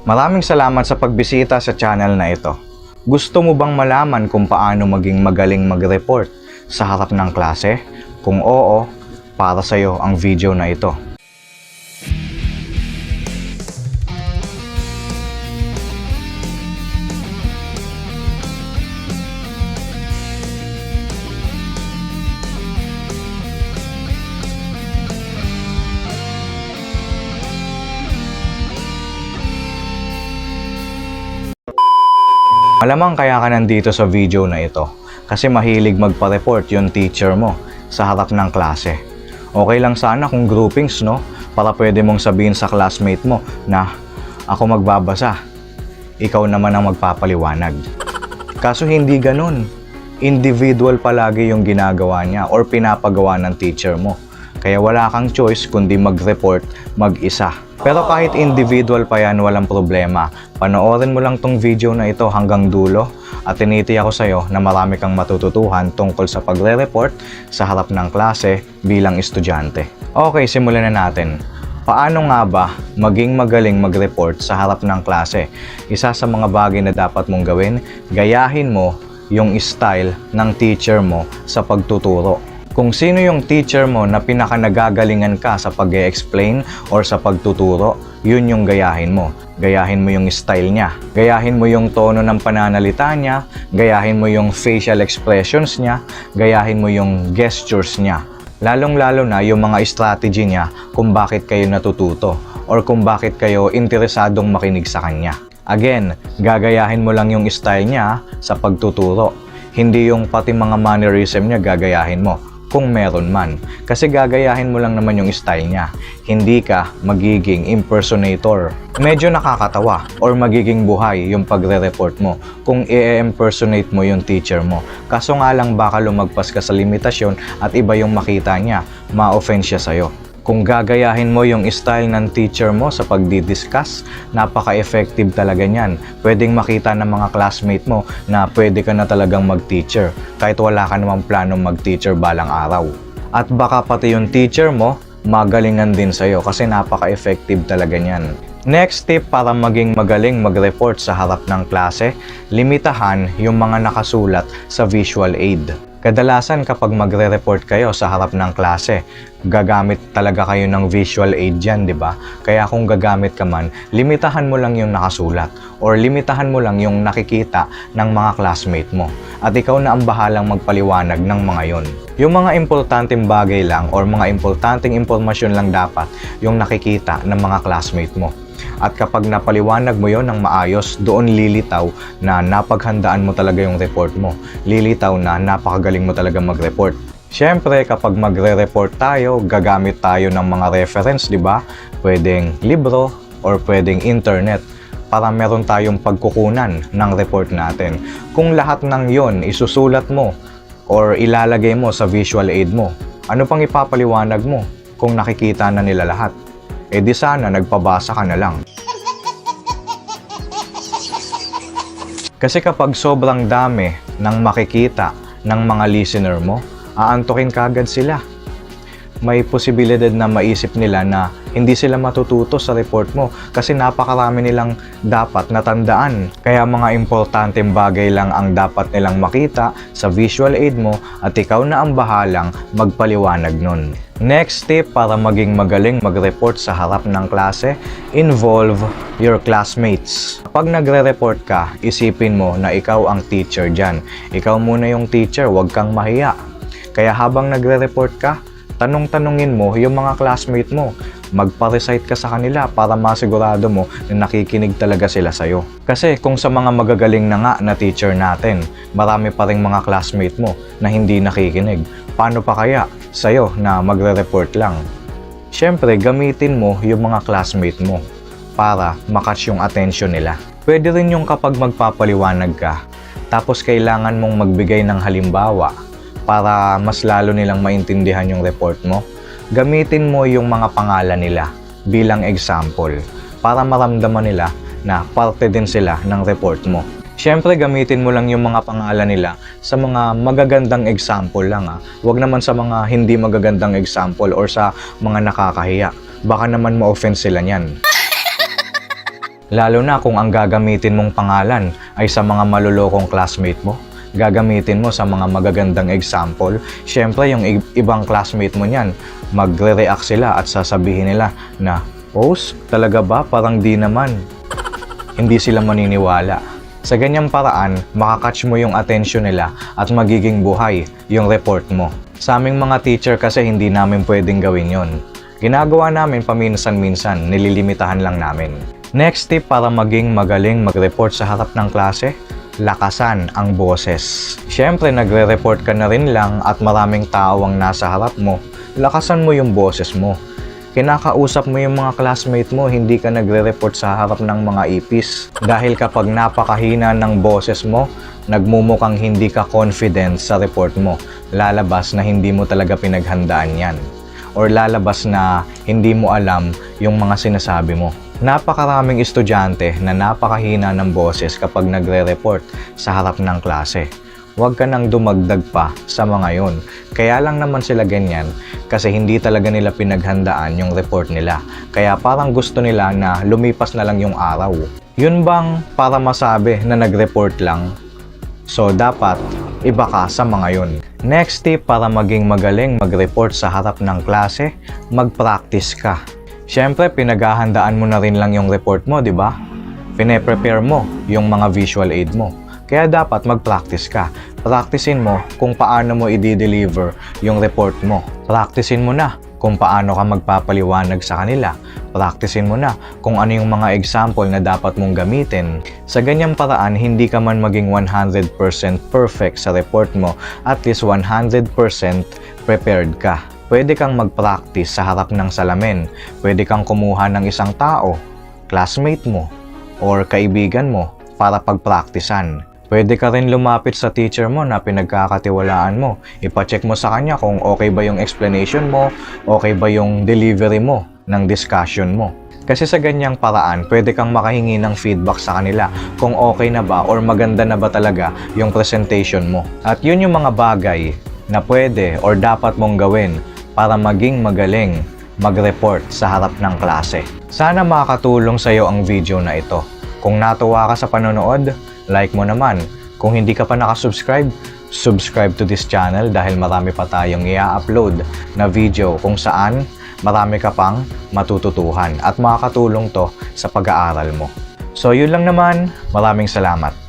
Maraming salamat sa pagbisita sa channel na ito. Gusto mo bang malaman kung paano maging magaling mag-report sa harap ng klase? Kung oo, para sa'yo ang video na ito. Malamang kaya ka nandito sa video na ito kasi mahilig magpa-report yung teacher mo sa harap ng klase. Okay lang sana kung groupings, no? Para pwede mong sabihin sa classmate mo na ako magbabasa, ikaw naman ang magpapaliwanag. Kaso hindi ganun. Individual palagi yung ginagawa niya or pinapagawa ng teacher mo. Kaya wala kang choice kundi mag-report mag-isa. Pero kahit individual pa yan, walang problema. Panoorin mo lang tong video na ito hanggang dulo at tinitiyak ko sa'yo na marami kang matututuhan tungkol sa pagre-report sa harap ng klase bilang estudyante. Okay, simulan na natin. Paano nga ba maging magaling mag-report sa harap ng klase? Isa sa mga bagay na dapat mong gawin, gayahin mo yung style ng teacher mo sa pagtuturo. Kung sino yung teacher mo na pinakanagagalingan ka sa pag-e-explain or sa pagtuturo, yun yung gayahin mo. Gayahin mo yung style niya. Gayahin mo yung tono ng pananalita niya. Gayahin mo yung facial expressions niya. Gayahin mo yung gestures niya. Lalong-lalo na yung mga strategy niya kung bakit kayo natututo or kung bakit kayo interesadong makinig sa kanya. Again, gagayahin mo lang yung style niya sa pagtuturo. Hindi yung pati mga mannerism niya gagayahin mo. Kung meron man. Kasi gagayahin mo lang naman yung style niya. Hindi ka magiging impersonator. Medyo nakakatawa or magiging buhay yung pagre-report mo kung i-impersonate mo yung teacher mo. Kaso nga lang baka lumagpas ka sa limitasyon at iba yung makita niya, ma-offend siya sa'yo. Kung gagayahin mo yung style ng teacher mo sa pagdi-discuss, napaka-effective talaga niyan. Pwedeng makita ng mga classmate mo na pwede ka na talagang mag-teacher kahit wala ka namang planong mag-teacher balang araw. At baka pati yung teacher mo, magalingan din sa'yo kasi napaka-effective talaga niyan. Next tip para maging magaling mag-report sa harap ng klase, limitahan yung mga nakasulat sa visual aid. Kadalasan kapag magre-report kayo sa harap ng klase, gagamit talaga kayo ng visual aid dyan, di ba? Kaya kung gagamit ka man, limitahan mo lang yung nakasulat or limitahan mo lang yung nakikita ng mga classmate mo. At ikaw na ang bahalang magpaliwanag ng mga yon. Yung mga importanteng bagay lang or mga importanteng impormasyon lang dapat yung nakikita ng mga classmate mo. At kapag napaliwanag mo yon ng maayos, doon lilitaw na napaghandaan mo talaga yung report mo. Lilitaw na napakagaling mo talaga mag-report. Siyempre, kapag magre-report tayo, gagamit tayo ng mga reference, di ba? Pwedeng libro or pwedeng internet para meron tayong pagkukunan ng report natin. Kung lahat ng yon isusulat mo or ilalagay mo sa visual aid mo, ano pang ipapaliwanag mo kung nakikita na nila lahat? Eh di sana nagpabasa ka na lang. Kasi kapag sobrang dami ng makikita ng mga listener mo, aantukin kagad sila. May posibilidad na maisip nila na hindi sila matututo sa report mo kasi napakarami nilang dapat natandaan. Kaya mga importanteng bagay lang ang dapat nilang makita sa visual aid mo at ikaw na ang bahalang magpaliwanag nun. Next tip para maging magaling mag-report sa harap ng klase, involve your classmates. Kapag nagre-report ka, isipin mo na ikaw ang teacher dyan. Ikaw muna yung teacher, huwag kang mahiya. Kaya habang nagre-report ka, tanong-tanungin mo yung mga classmate mo. Magpa-recite ka sa kanila para masigurado mo na nakikinig talaga sila sa'yo. Kasi kung sa mga magagaling na nga na teacher natin, marami pa ring mga classmate mo na hindi nakikinig. Paano pa kaya sa'yo na magre-report lang? Siyempre, gamitin mo yung mga classmate mo para makatch yung attention nila. Pwede rin yung kapag magpapaliwanag ka, tapos kailangan mong magbigay ng halimbawa para mas lalo nilang maintindihan yung report mo. Gamitin mo yung mga pangalan nila bilang example para maramdaman nila na parte din sila ng report mo. Siyempre, gamitin mo lang yung mga pangalan nila sa mga magagandang example lang. Huwag naman sa mga hindi magagandang example or sa mga nakakahiya. Baka naman ma-offend sila niyan. Lalo na kung ang gagamitin mong pangalan ay sa mga malulokong classmate mo. Gagamitin mo sa mga magagandang example. Siyempre, yung ibang classmate mo niyan, magre-react sila at sasabihin nila na, "Post? Talaga ba? Parang di naman." Hindi sila maniniwala. Sa ganyang paraan, makakatch mo yung attention nila at magiging buhay yung report mo. Sa aming mga teacher kasi hindi namin pwedeng gawin yon. Ginagawa namin paminsan-minsan, nililimitahan lang namin. Next tip para maging magaling mag-report sa harap ng klase, lakasan ang boses. Siyempre, nagre-report ka na rin lang at maraming tao ang nasa harap mo, lakasan mo yung boses mo. Kinakausap mo yung mga classmate mo, hindi ka nagre-report sa harap ng mga ipis. Dahil kapag napakahina ng boses mo, nagmumukhang hindi ka confident sa report mo. Lalabas na hindi mo talaga pinaghandaan yan. Or lalabas na hindi mo alam yung mga sinasabi mo. Napakaraming estudyante na napakahina ng boses kapag nagre-report sa harap ng klase. Huwag ka nang dumagdag pa sa mga yon. Kaya lang naman sila ganyan kasi hindi talaga nila pinaghandaan yung report nila. Kaya parang gusto nila na lumipas na lang yung araw. Yun bang para masabi na nag-report lang? So dapat iba ka sa mga yun. Next tip para maging magaling mag-report sa harap ng klase, mag-practice ka. Siyempre, pinaghahandaan mo na rin lang yung report mo, di ba? Pine-prepare mo yung mga visual aid mo. Kaya dapat mag-practice ka. Practicein mo kung paano mo i-deliver yung report mo. Practicein mo na kung paano ka magpapaliwanag sa kanila. Practicein mo na kung ano yung mga example na dapat mong gamitin. Sa ganyang paraan, hindi ka man maging 100% perfect sa report mo, at least 100% prepared ka. Pwede kang mag-practice sa harap ng salamin. Pwede kang kumuha ng isang tao, classmate mo, or kaibigan mo para pag-practicean. Pwede ka rin lumapit sa teacher mo na pinagkakatiwalaan mo. Ipacheck mo sa kanya kung okay ba yung explanation mo, okay ba yung delivery mo ng discussion mo. Kasi sa ganyang paraan, pwede kang makahingi ng feedback sa kanila kung okay na ba or maganda na ba talaga yung presentation mo. At yun yung mga bagay na pwede or dapat mong gawin para maging magaling mag-report sa harap ng klase. Sana makakatulong sa iyo ang video na ito. Kung natuwa ka sa panonood, like mo naman. Kung hindi ka pa nakasubscribe, subscribe to this channel dahil marami pa tayong i-upload na video kung saan marami ka pang matututuhan at makakatulong to sa pag-aaral mo. So yun lang naman, maraming salamat.